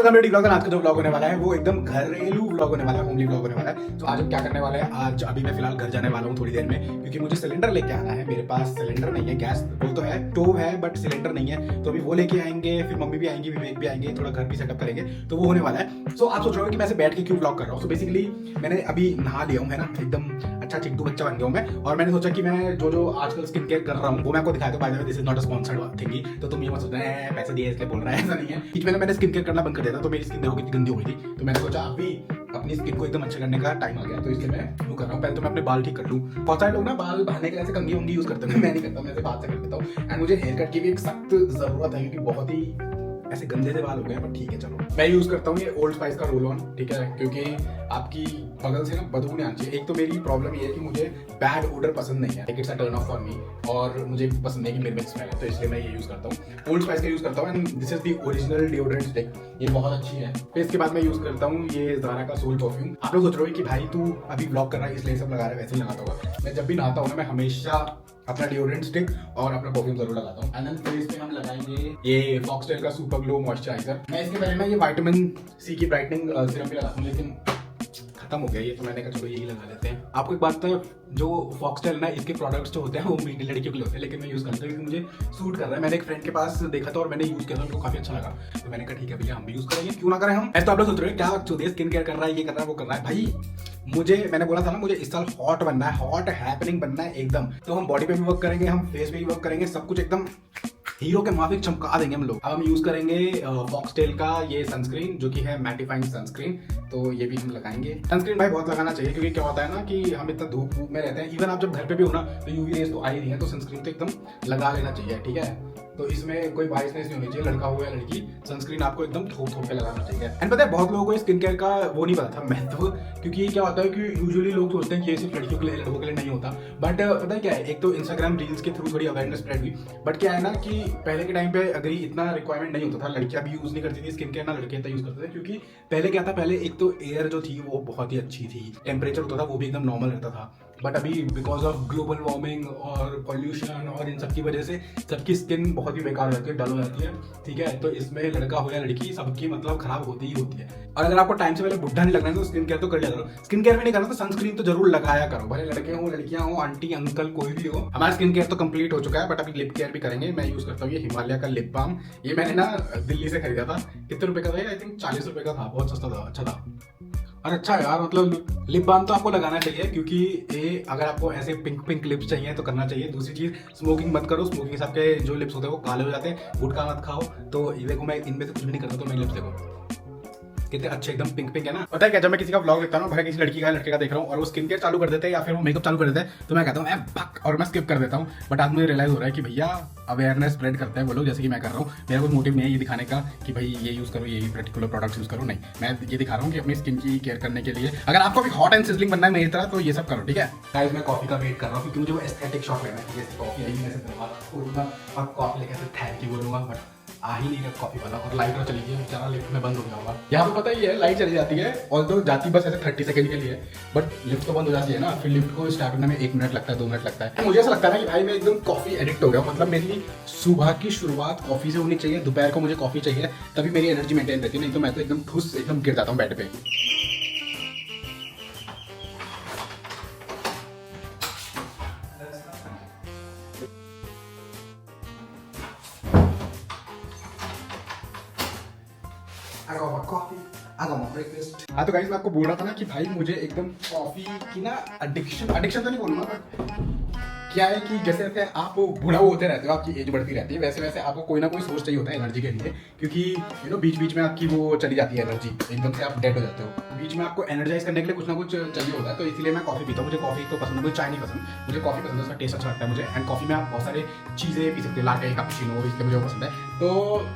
Welcome to D blog. आज का जो ब्लॉग होने वाला है वो एकदम घरेलू ब्लॉग होने वाला है, होमली ब्लॉग होने वाला है। तो आज हम क्या करने वाले हैं, आज अभी मैं फिलहाल घर जाने वाला हूँ थोड़ी देर में, क्योंकि मुझे सिलेंडर लेके आना है। मेरे पास सिलेंडर नहीं है, गैस वो तो है, स्टोव है, बट सिलेंडर नहीं है। तो अभी वो लेके आएंगे, फिर मम्मी भी आएंगी, विवेक भी आएंगे, थोड़ा घर भी सेटअप करेंगे, तो वो होने वाला है। सो आप सोच रहे हो कि मैं ऐसे बैठ के क्यों ब्लॉग कर रहा हूँ। सो बेसिकली मैंने अभी नहा लिया हूँ, है ना, एकदम अच्छा चिंटू बच्चा बन गया हूँ मैं। और मैंने सोचा कि मैं जो आजकल स्किन केयर कर रहा हूँ वो मैं आपको दिखाया। By the way this is not a sponsored थिंगी, तो तुम ये मत सोचना है पैसे दिए इसलिए बोल रहा है, ऐसा नहीं है। बीच में मैंने स्किन केयर करना बंद कर दिया था, तो मेरी स्किन देखो कितनी गंदी हो गई थी। तो मैंने सोचा अभी अपनी स्किन को एकदम अच्छा करने का टाइम आ गया, तो इसलिए मैं वो कर रहा हूँ। पहले तो मैं अपने बाल ठीक कर लूँ। बहुत सारे लोग ना बाल बहाने के लिए ऐसे कंघी वंगी यूज करते हैं, मैं नहीं करता, मैं ऐसे बात से कर देता हूँ। एंड मुझे हेयर कट की भी एक सख्त जरूरत है, क्योंकि बहुत ही ऐसे गंदे से बाल हो गए हैं। पर ठीक है, चलो मैं यूज करता हूँ ये ओल्ड स्पाइस का रोल ऑन, ठीक है, क्योंकि आपकी बगल से ना बदबू नहीं आनी चाहिए। एक तो मेरी प्रॉब्लम ये है कि मुझे बैड ओडर पसंद नहीं है, it's a turn off for me, और मुझे पसंद नहीं कि मेरे में स्मेल है, तो इसलिए मैं ये यूज करता हूँ। ओल्ड स्पाइस का यूज करता हूँ and this is the original deodorant stick, ये बहुत अच्छी है। फिर इसके बाद मैं यूज करता हूँ ये ज़ारा का सोल परफ्यूम। आप लोग सोच रहे हो कि भाई तू अभी ब्लॉग कर रहा है इसलिए सब लगा रहा है, वैसे ही लगाता होगा। मैं जब भी नहाता हूँ ना, मैं हमेशा अपना डिओड्रेंट स्टिक और अपना परफ्यूम जरूर लगाता हूँ। एंड देन फेस पे हम लगाएंगे ये फॉक्सटेल का सुपर ग्लो मॉइस्चराइजर। मैं इसके पहले ना ये विटामिन सी की ब्राइटनिंग सीरम भी लगाता हूँ, लेकिन खत्म हो गया ये, तो मैंने कहा चलो यही लगा लेते हैं। आपको एक बात है, जो फॉक्सटेल ना इसके प्रोडक्ट्स जो होते हैं वो मीठी लड़कियों के लिए होते हैं, लेकिन मैं यूज करता हूँ क्योंकि मुझे सूट कर रहा है। मैंने एक फ्रेंड के पास देखा था और मैंने यूज किया था, उनको काफी अच्छा लगा, तो मैंने कहा ठीक है भैया हम भी यूज करेंगे, क्यों ना करें हम। ऐसे तो आप लोग सोच रहे हैं क्या चौधरी स्किन केयर कर रहा है, ये कर रहा है, वो कर रहा है। भाई मैंने बोला था ना, मुझे इस साल हॉट बनना है, हॉट हैपनिंग बनना है एकदम। तो हम बॉडी पे भी वर्क करेंगे, हम फेस पे भी वर्क करेंगे, सब कुछ एकदम हीरो के माफिक चमका देंगे हम लोग। अब हम यूज करेंगे फॉक्सटेल का ये सनस्क्रीन, जो कि है मैटिफाइंग सनस्क्रीन, तो ये भी हम लगाएंगे। सनस्क्रीन भाई बहुत लगाना चाहिए, क्योंकि क्या होता है ना कि हम इतना धूप में रहते हैं, इवन आप जब घर पे भी हो ना तो यूवी रेज तो आ ही रही है, तो सनस्क्रीन तो एकदम लगा लेना चाहिए, ठीक है। तो इसमें कोई बाइसनेस नहीं होनी चाहिए, लड़का हो या लड़की, सनस्क्रीन आपको एकदम थोप थोप के लगाना चाहिए। एंड पता है बहुत लोगों को स्किन केयर का वो नहीं पता था महत्व, क्योंकि क्या होता है कि यूजुअली लोग सोचते हैं कि ये सिर्फ लड़कियों के लिए, लड़कों के लिए नहीं होता। बट पता है क्या है, एक तो इंस्टाग्राम रील्स के थ्रू थोड़ी अवेयरनेस स्प्रेड हुई। बट क्या है ना कि पहले के टाइम पे अगर इतना रिक्वायरमेंट नहीं होता था, लड़कियां भी यूज नहीं करती थी स्किन केयर, ना लड़के इतना यूज करते थे, क्योंकि पहले क्या था, पहले एक तो एयर जो थी वो बहुत ही अच्छी थी, टेम्परेचर होता था वो भी एकदम नॉर्मल रहता था। बट अभी बिकॉज ऑफ ग्लोबल वार्मिंग और पॉल्यूशन और इन सब की वजह से सबकी स्किन बहुत ही बेकार हो जाती है, डल हो जाती है, ठीक है। तो इसमें लड़का हो या लड़की सबकी मतलब खराब होती ही होती है। और अगर आपको टाइम से पहले बुढ़ा नहीं लगना है तो स्किन केयर तो कर लिया करो। स्किन केयर भी नहीं करना तो सनस्क्रीन तो जरूर लगाया करो, भले लड़के हो लड़कियां हो, आंटी अंकल कोई भी हो। हमारा स्किन केयर तो कंप्लीट हो चुका है, बट अभी लिप केयर भी करेंगे। मैं यूज करता हूँ ये हिमालय का लिप बाम, ये मैंने ना दिल्ली से खरीदा था। कितने रुपए का था? आई थिंक 40 रुपए का था, बहुत सस्ता था, अच्छा था। और अच्छा यार, मतलब लिप बाम तो आपको लगाना चाहिए, क्योंकि ये अगर आपको ऐसे पिंक पिंक लिप्स चाहिए तो करना चाहिए। दूसरी चीज, स्मोकिंग मत करो, स्मोकिंग से आपके जो लिप्स होते हैं वो काले हो जाते हैं। गुटखा मत खाओ। तो ये देखो, मैं इनमें से कुछ भी नहीं करता, तो मेरे लिप्स देखो कितने अच्छे एकदम पिंक पिंक है ना। पता है क्या, जब मैं किसी का व्लॉग देखता हूँ, भले किसी लड़की का लड़के का देख रहा हूँ और वो स्किन केयर चालू कर देते हैं या फिर वो मेकअप चालू कर देते हैं, तो मैं कहता हूँ भक, और मैं स्किप कर देता हूँ। बट आज मुझे रियलाइज हो रहा है कि भैया अवेयरनेस स्प्रेड करते हैं वो लोग, जैसे कि मैं कर रहा हूँ। मेरा कोई मोटिव नहीं है ये दिखाने का कि भाई ये यूज करो, ये पर्टिकुलर प्रोडक्ट यूज करो, नहीं। मैं ये दिखा रहा हूँ कि अपनी स्किन की केयर करने के लिए अगर आपको भी हॉट एंड सिजलिंग बनना है मेरी तरह, तो ये सब करो, ठीक है। गाइस मैं कॉफी का वेट कर रहा हूँ, क्योंकि मुझे वो एस्थेटिक शॉट लेना है। जैसे कॉफी आई, मैं खोलूंगा और कॉफी लेकर थैंक यू बोलूंगा, बट आ ही नहीं रहा कॉफी वाला। और लाइट चली गई, बेचारा लिफ्ट में बंद हो गया होगा। यहाँ पे पता ही है लाइट चली जाती है, और तो जाती बस ऐसे 30 सेकंड के लिए, बट लिफ्ट तो बंद हो जाती है ना, फिर लिफ्ट को स्टार्ट होने में 1 मिनट लगता है, 2 मिनट लगता है। मुझे ऐसा लगता है ना कि भाई मैं एकदम कॉफी एडिक्ट हो गया, मतलब मेरी सुबह की शुरुआत कॉफी से होनी चाहिए, दोपहर को मुझे कॉफी चाहिए, तभी मेरी एनर्जी मेंटेन रहती है, नहीं तो मैं तो एकदम ठुस एकदम गिर जाता हूँ बेड पे। हाँ तो गाइस मैं आपको बोल रहा था ना कि भाई मुझे एकदम कॉफी की ना एडिक्शन तो नहीं बोलूंगा, बट क्या है कि जैसे जैसे आप बूढ़ा होते रहते हो, आपकी एज बढ़ती रहती है, वैसे वैसे आपको कोई ना कोई सोर्स चाहिए होता है एनर्जी के लिए, क्योंकि बीच बीच में आपकी वो चली जाती है एनर्जी, एकदम से आप डेड हो जाते हो। बीच में आपको एनर्जाइज करने के लिए कुछ ना कुछ चाहिए होता है, तो इसलिए मैं कॉफी पीता हूँ। मुझे कॉफी तो पसंद है, मुझे चाय नहीं पसंद, मुझे कॉफी पसंद है, उसका टेस्ट अच्छा लगता है मुझे। एंड कॉफी में आप बहुत सारी चीज़ें पी सकते हो, लाटे कैपुचिनो, इसलिए मुझे वो पसंद है। तो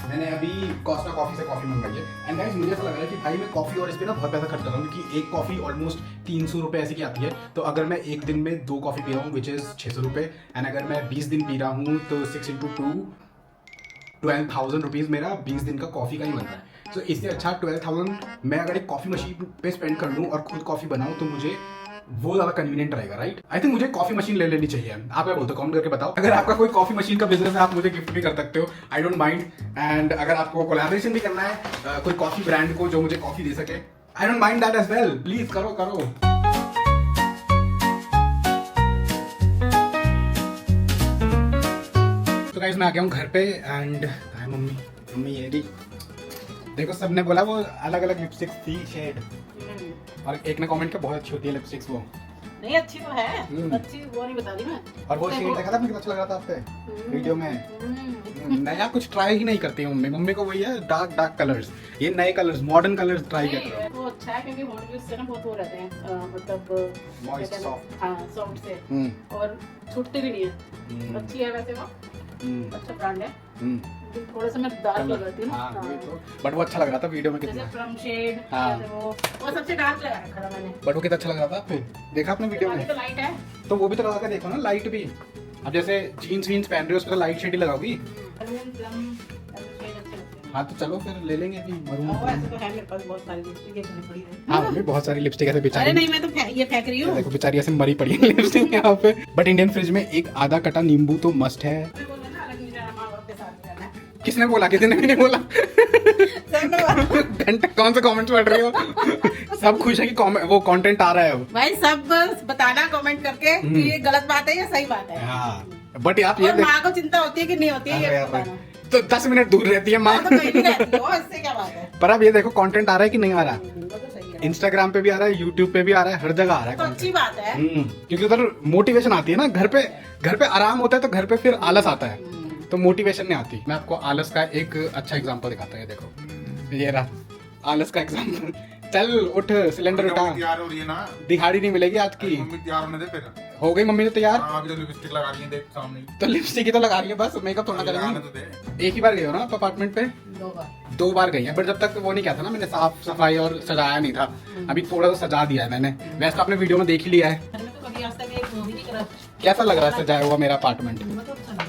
मैंने अभी कॉस्टा कॉफी से कॉफी मंगवाई है। एंड गाइस मुझे ऐसा लग रहा है कि भाई मैं कॉफी और इस पे ना बहुत पैसा खर्च कर रहा हूँ, क्योंकि एक कॉफी ऑलमोस्ट 300 रुपये ऐसी की आती है। तो अगर मैं एक दिन में 2 कॉफी पी रहा हूँ विच इज़ 600 रुपये, एंड अगर मैं 20 दिन पी रहा हूँ तो 6 × 2 12,000 रुपीज़ मेरा 20 दिन का कॉफी का ही बन रहा है। तो इससे अच्छा 12,000 मैं अगर एक कॉफी मशीन पे स्पेंड कर लूँ और खुद कॉफी बनाऊँ, तो मुझे वो ज्यादा कन्वीनियंट रहेगा, राइट? आई थिंक मुझे कॉफी मशीन ले लेनी चाहिए। आप क्या बोलते हो, कमेंट करके बताओ। अगर आपका कोई कॉफी मशीन का बिजनेस है आप मुझे गिफ्ट भी कर सकते हो, आई डोंट माइंड। एंड अगर आपको कोलैबोरेशन भी करना है कोई कॉफी ब्रांड को जो मुझे कॉफी दे सके, I don't mind that as well. Please करो करो। तो गाइस मैं आ गया हूँ घर पे एंड हाय मम्मी ये रही। देखो सबने बोला वो अलग अलग लिपस्टिक थी शेड, और एक ने कमेंट किया बहुत अच्छी होती है लिपस्टिक्स। वो नहीं अच्छी तो है, अच्छी वो नहीं बता दी मैं। और वो शेड देखा था मुझे अच्छा लग रहा था आपके वीडियो में। नया कुछ ट्राई ही नहीं करती है मम्मी को वही है डार्क कलर्स, ये नए कलर्स मॉडर्न कलर्स ट्राई कर रहे हो। वो अच्छा है क्योंकि होंठ भी उससे ना बहुत वो रहते हैं, मतलब मॉइस्ट सॉफ्ट। हां सॉफ्ट से, और छूटते भी नहीं है। अच्छी है वैसे वो, अच्छा ब्रांड है। थोड़ा सा मैं डार्क लगाती हूं। हां तो बट वो अच्छा लग रहा था वीडियो में, कितना जैसे प्लम शेड। वो सबसे डार्क लगा रखा था मैंने, बट वो कितना अच्छा लग रहा था। फिर देखा आपने वीडियो में? तो लाइट है तो वो भी तो लगा के देखो ना, लाइट भी। अब जैसे जीन्स वीन्स पहन रहे हो उस पर तो लाइट शेड ही लगाओगी। हाँ तो चलो फिर ले लेंगे अभी मरून। ऐसे तो है मेरे पास बहुत सारी लिपस्टिक है पड़ी है। हाँ मम्मी बहुत सारी लिपस्टिक ऐसे बेचारी। अरे नहीं मैं तो ये फेंक रही हूँ। देखो बेचारी ऐसे मरी पड़ी है लिपस्टिक यहाँ पे। बट इंडियन फ्रिज में एक आधा कटा नींबू तो मस्ट है। किसने बोला? किसी ने भी नहीं बोला। घंटे कौन से कमेंट्स पढ़ रही हो? सब खुश है कि वो कंटेंट आ रहा है अब। भाई सब बताना कमेंट करके कि ये गलत बात है या सही बात है। हाँ बट आप ये माँ को चिंता होती है कि नहीं होती है ये बताना। तो 10 मिनट दूर रहती है माँ। तो कहीं नहीं रहती हो, इससे क्या बात है। पर अब ये देखो कंटेंट आ रहा है कि नहीं आ रहा? वो तो सही है। इंस्टाग्राम पे भी आ रहा है, यूट्यूब पे भी आ रहा है, हर जगह आ रहा है। तो अच्छी बात है। क्योंकि उधर मोटिवेशन आती है ना। घर पे आराम होता है तो घर पे फिर आलस आता है, तो मोटिवेशन नहीं आती। मैं आपको आलस का एक अच्छा एग्जांपल दिखाता हूँ। देखो ये रहा आलस का एग्जांपल। चल उठ, सिलेंडर उठा। तैयार हो रही है ना, दिहाड़ी नहीं मिलेगी आज की। मम्मी तैयार होने दे फिर। हो गई मम्मी ने तैयार। हाँ, अभी तो लिपस्टिक लगा रही है, देख सामने। तो लिपस्टिक ही तो लगा रही है, बस मेकअप थोड़ा लगाने करेंगे। तो दे। एक ही बार गए हो ना आप अपार्टमेंट पे? 2 बार गई है, बट जब तक वो नहीं किया था ना मैंने, साफ सफाई और सजाया नहीं था। अभी थोड़ा सा सजा दिया है मैंने। वैसे तो आपने वीडियो में देख ही लिया है। कैसा लग रहा है सजाया हुआ मेरा अपार्टमेंट?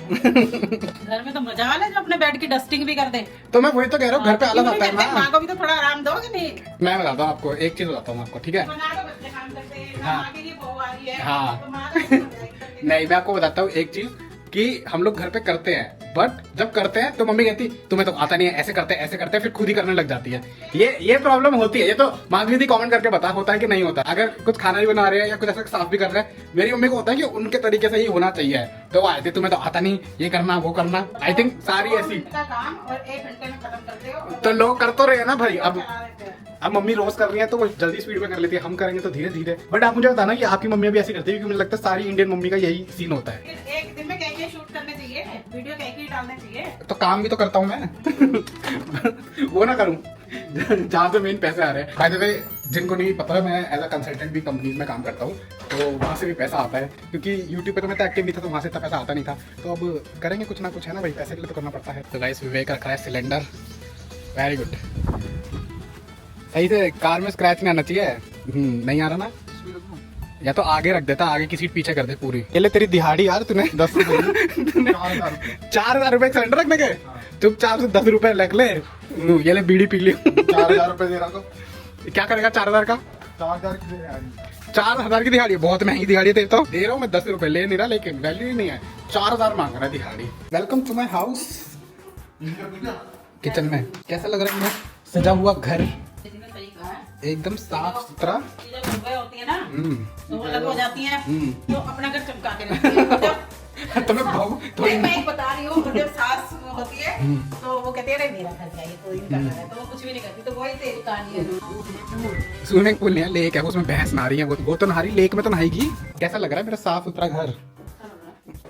घर में तो मजा वाला है जो अपने बेड की डस्टिंग भी कर दे। तो मैं वही तो कह रहा हूँ, घर पे अलग आता है ना। माँ को भी तो थोड़ा आराम दो कि नहीं। मैं बताता हूँ आपको, एक चीज बताता हूँ आपको, ठीक है? बच्चे काम करते हैं, हाँ। माँ के लिए बहू आ रही है, हाँ। तो माँ का नहीं मैं आपको बताता हूँ एक चीज, कि हम लोग घर पे करते हैं, बट जब करते हैं तो मम्मी कहती तुम्हें तो आता नहीं है, ऐसे करते हैं, फिर खुद ही करने लग जाती है। ये प्रॉब्लम होती है। ये तो मांगनी थी कमेंट करके बता, होता है कि नहीं होता। अगर कुछ खाना भी बना रहे हैं या कुछ ऐसा साफ भी कर रहे हैं, मेरी मम्मी को होता है कि उनके तरीके से ही होना चाहिए। तो वो आए थे तुम्हें तो आता नहीं, ये करना वो करना। आई थिंक सारी ऐसी काम और 1 घंटे में खत्म करते हो। तो लोग कर तो रहे हैं ना भाई। अब मम्मी रोज कर रही है तो वो जल्दी स्पीड में कर लेती है, हम करेंगे तो धीरे धीरे। बट आप मुझे बताना कि आपकी मम्मी भी ऐसी करती है? क्योंकि मुझे लगता है सारी इंडियन मम्मी का यही सीन होता है। एक दिन में क्या शूट करने चाहिए, वीडियो क्या डालने चाहिए। तो काम भी तो करता हूँ मैं। वो ना करूँ जहाँ से मेन पैसे आ रहे हैं। बाय द वे जिनको नहीं पता, मैं एज अ कंसल्टेंट भी कंपनीज में काम करता हूँ, तो वहाँ से भी पैसा आता है। क्योंकि यूट्यूब पे तो मैं तो एक्टिव नहीं था, तो वहाँ से इतना पैसा आता नहीं था। तो अब करेंगे कुछ ना कुछ, है ना भाई, पैसे के लिए तो करना पड़ता है। तो गाइस विवेक रखा है सिलेंडर, वेरी गुड। सही से कार में स्क्रैच नहीं आना चाहिए। नहीं आ रहा ना, या तो आगे रख देता, आगे की सीट पीछे कर दे पूरी। ये ले तेरी दिहाड़ी यार, तूने 10 रुपए 4,000 रुपए सिलेंडर रखने के। चुपचाप से 10 रुपए रख ले। ये ले बीड़ी पी लियो। 4,000 रुपए दे रहा तो क्या करेगा 4,000 का? 4,000 की दिहाड़ी बहुत महंगी दिहाड़ी दे रहा हूँ मैं। 10 रुपए ले नहीं रहा, लेकिन वैल्यू ही नहीं है। 4,000 मांग रहा है दिहाड़ी। Welcome to my house. Kitchen में कैसा लग रहा है सजा हुआ घर? एकदम साफ सुथरा। होती है ना तो वो अलग हो जाती है, तो अपना घर चमका के रखती है। तो मैं एक बता रही हूँ, जब सास होती है तो वो कहते हैं मेरा घर चाहिए, तो इनका घर है, तो वो कुछ भी नहीं करती। तो वही तेरी कहानी है। स्विमिंग पूल नहीं है, लेक है, उसमें भैंस नहा रही है। वो तो नहा रही, लेक में तो नहाएगी। कैसा लग रहा है मेरा साफ सुथरा घर?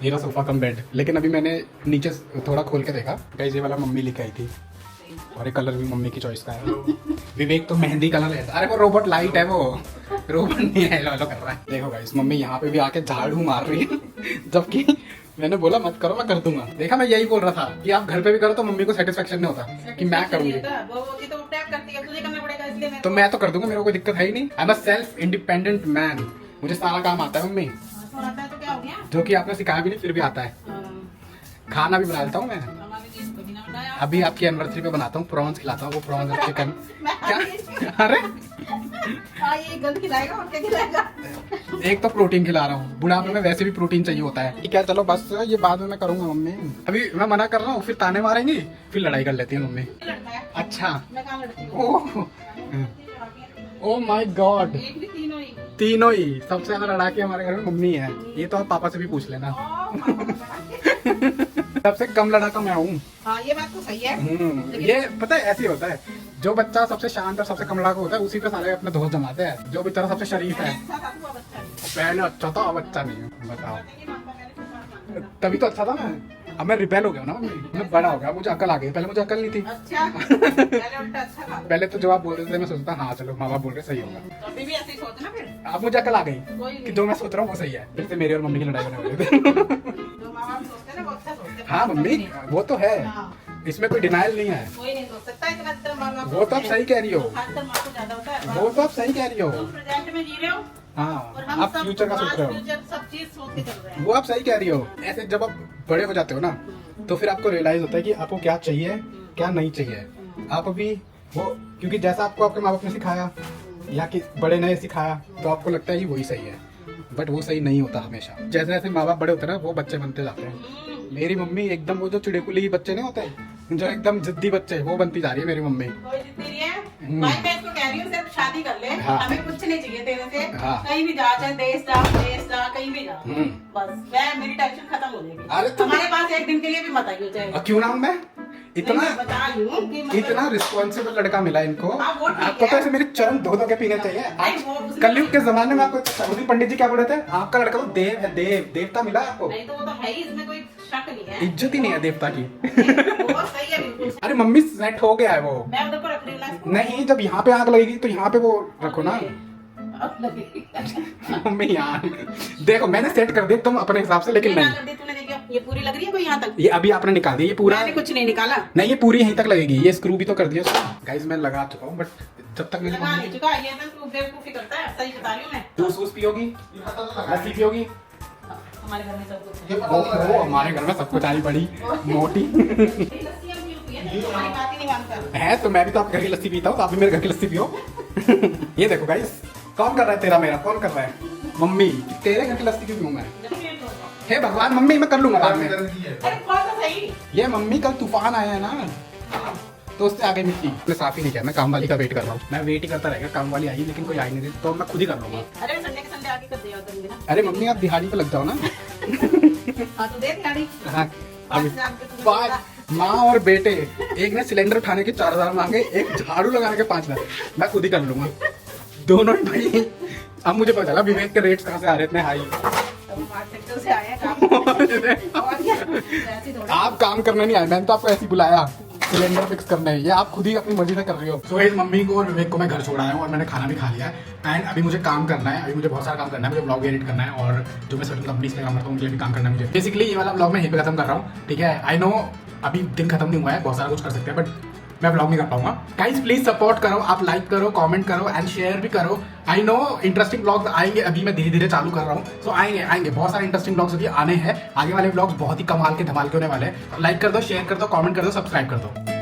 मेरा सोफा कम बेड, लेकिन अभी मैंने नीचे थोड़ा खोल के देखा, गाइस ये वाला मम्मी लेके आई थी, और ये कलर भी मम्मी की चॉइस का है। विवेक तो मेहंदी कलर है। अरे वो रोबोट लाइट है, वो रोबोट नहीं है, लो कर रहा है। देखो गाइस मम्मी यहाँ पे भी आके झाड़ू मार रही है, जबकि मैंने बोला मत करो, मैं कर दूंगा। देखा, मैं यही बोल रहा था कि आप घर पे भी करो तो मम्मी को सेटिस्फेक्शन नहीं होता कि मैं करूंगी। तो मैं तो कर दूंगा, मेरे को कोई दिक्कत है ही नहीं। I am a self independent man, मुझे सारा काम आता है मम्मी, जो कि आपने सिखाया भी नहीं फिर भी आता है। खाना भी बना लेता हूँ मैं। अभी आपकी एनिवर्सरी पे बनाता हूँ, प्रॉन्स खिलाता हूँ, वो प्रॉन्स और चिकन। क्या? अरे ये गंद खिलाएगा और क्या खिलाएगा? एक तो प्रोटीन खिला रहा हूँ, बुढ़ापे में वैसे भी प्रोटीन चाहिए होता है। ठीक है चलो बस, ये बाद में मैं करूंगा मम्मी। अभी मैं मना कर रहा हूँ, फिर ताने मारेंगी, फिर लड़ाई कर लेती है मम्मी। लड़का है। अच्छा मैं कहाँ लड़ती हूँ? ओह माय गॉड, एक भी तीनों ही। तीनों ही। सबसे ज्यादा लड़ाकी हमारे घर में मम्मी है, ये तो आप पापा से भी पूछ लेना। सबसे कम लड़ाका मैं हूँ। हाँ ये बात तो सही है। ये पता है ऐसे ही होता है, जो बच्चा सबसे शांत और सबसे कम लड़ाका होता है उसी पे सारे अपने दोस्त जमाते हैं। जो बेचारा सबसे शरीफ है, पहले अच्छा था अब अच्छा नहीं है। बताओ, तभी तो अच्छा था मैं। अब मैं रिपेल हो गया ना मम्मी, मैं बड़ा हो गया, मुझे अकल आ गई। पहले मुझे अकल नहीं थी। अच्छा पहले उल्टा अच्छा था। पहले तो जब आप बोल रहे थे मैं सोचता हाँ चलो माँ बाप बोल रहे सही होगा। तो अभी भी ऐसे ही सोचना फिर। अब मुझे अकल आ गई कोई कि नहीं। जो मैं सोच रहा हूँ वो सही है। फिर से मेरी और मम्मी की लड़ाई होने वाली है। जो माँ बाप सोचते हैं ना वो अच्छा सोचते हैं। हाँ मम्मी वो तो है, हाँ। इसमें कोई डिनाइल नहीं है। कोई नहीं सोच सकता इतना अच्छा माँ बाप। वो तो आप सही कह रही हो, खासकर माँ को ज्यादा होता है। वो तो आप सही कह रही हो। तुम प्रेजेंट में जी रहे हो और हाँ हम आप सब फ्यूचर का सोच रहे हो, फ्यूचर सब चीज सोच के चल रहे हैं। वो आप सही कह रही हो। ऐसे जब आप बड़े हो जाते हो ना तो फिर आपको रियलाइज होता है कि आपको क्या चाहिए क्या नहीं चाहिए। आप अभी वो, क्योंकि जैसा आपको आपके माँ बाप ने सिखाया या कि बड़े ने सिखाया तो आपको लगता है कि वही सही है, बट वो सही नहीं होता हमेशा। जैसे जैसे माँ बाप बड़े होते हैं ना वो बच्चे बनते जाते हैं। मेरी मम्मी एकदम वो जो चिड़कुली बच्चे नहीं होते, जो एकदम जिद्दी बच्चे, वो बनती जा रही है मेरी मम्मी। कोई जिद्दी नहीं है। भाई मैं इसको कह रही हूँ सिर्फ शादी कर ले। हाँ। हमें कुछ नहीं चाहिए तेरे से। हाँ। कहीं भी जा, चाहे देश जा कहीं भी जा। बस मैं मेरी टेंशन खत्म हो जाएगी। अरे तो- हमारे पास एक दिन के लिए भी मत आइयो चाहे। और क्यों ना हूं मैं इतना नहीं, मैं बता रही हूँ कि मतलब- इतना रिस्पॉन्सिबल लड़का मिला इनको। हाँ, वो ठीक आपको तो है। ऐसे मेरे चरण धो धो के पीने चाहिए। नहीं, वो उसमें- कलयुग के जमाने में आपको सऊदी पंडित जी क्या बोले थे, आपका लड़का तो देव है, देवता मिला आपको। नहीं तो वो तो है ही, इसमें कोई शक नहीं है। इज्जत ही नहीं है देवता की। वो सही है बिल्कुल। अरे मम्मी सेट हो गया है वो। मैं उधर को रख रही हूँ ना इसको। नहीं जब यहाँ पे आग लगेगी तो यहाँ पे वो रखो ना। अब लगेगी। मम्मी यार देखो मैंने सेट कर दिया तुम अपने हिसाब से, लेकिन ये ना नहीं कर दी तूने, देखियो ये पूरी लग रही है कोई यहाँ तक। ये अभी आपने निकाल दिया, ये पूरा मैंने कुछ नहीं निकाला। नहीं, ये पूरी यहीं तक लगेगी। ये स्क्रू भी तो कर दिया गाइस, मैं लगा चुका हूँ, बट जब तक मेरी लगा नहीं मम्मी चुका, ये तो तू बेवकूफी करता है। सही बता रही हूँ मैं। जूस वूस पियोगी, लस्सी पियोगी। हमारे घर में सब कुछ है। वो हमारे घर में सब कुछ आई बड़ी मोटी लस्सी हम क्यों पिए? तू हमारी बात ही नहीं मानता। है, तो मैं भी तो आपके घर की लस्सी पीता हूँ, तो आप भी मेरे घर की लस्सी पियो। ये देखो गाइस, कौन कर रहा है तेरा मेरा, कौन कर रहा है? मम्मी। तेरे घर की लस्सी क्यों पीऊं मैं? हे भगवान मम्मी, मैं कर लूंगा बाद में। अरे कौन सा सही? ये मम्मी कल तूफान आया है ना, तो उससे आगे मिट्टी मैं साफ ही नहीं किया। मैं काम वाली का वेट कर रहा हूँ, मैं वेट ही करता रहेगा। काम वाली आई लेकिन कोई आई नहीं रही, तो मैं खुद ही कर लूंगा। अरे संडे के संडे आके कर दिया करेंगे ना। अरे मम्मी आप दिहाड़ी पे लग जाओ ना। हाँ तो दे दिहाड़ी। हाँ अभी 5,000 रुपये तुम्हें पाँच देगा। माँ और बेटे, एक ने सिलेंडर उठाने के 4,000 मांगे, एक झाड़ू लगाने के 5,000। मैं खुद ही कर लूंगा दोनों ही भाई। अब मुझे पता चला विवेक के रेट्स कहाँ से आ रहे इतने हाई। तो स्मार्ट सेक्टर से आए हैं काम। और क्या? ऐसे थोड़ा। आप काम करने नहीं आए, मैंने तो आपको ऐसे ही बुलाया सिलेंडर फिक्स करने। ये आप खुद ही अपनी मर्जी से कर रही हो। सो इस मम्मी को और विवेक को मैं घर छोड़ आया हूँ और मैंने खाना भी खा लिया है। एंड अभी मुझे काम करना है, अभी मुझे बहुत सारा काम करना है। मुझे ब्लॉग एडिट करना है और जो मैं सर्टन कंपनीज में काम करता हूँ उनके लिए भी काम करना है मुझे। बेसिकली ये वाला ब्लॉग मैं यहीं पे खत्म कर रहा हूँ, ठीक है। आई नो अभी दिन खत्म नहीं हुआ है, बहुत सारा कुछ कर सकते हैं, बट मैं ब्लॉग नहीं कर पाऊंगा। गाइस प्लीज सपोर्ट करो, आप लाइक करो, कमेंट करो एंड शेयर भी करो। आई नो इंटरेस्टिंग ब्लॉग्स आएंगे, अभी मैं धीरे धीरे चालू कर रहा हूँ। सो आएंगे बहुत सारे इंटरेस्टिंग ब्लॉग्स अभी आने हैं। आगे वाले ब्लॉग्स बहुत ही कमाल के धमाल के होने वाले हैं। लाइक कर दो, शेयर कर दो, कमेंट कर दो, सब्सक्राइब कर दो।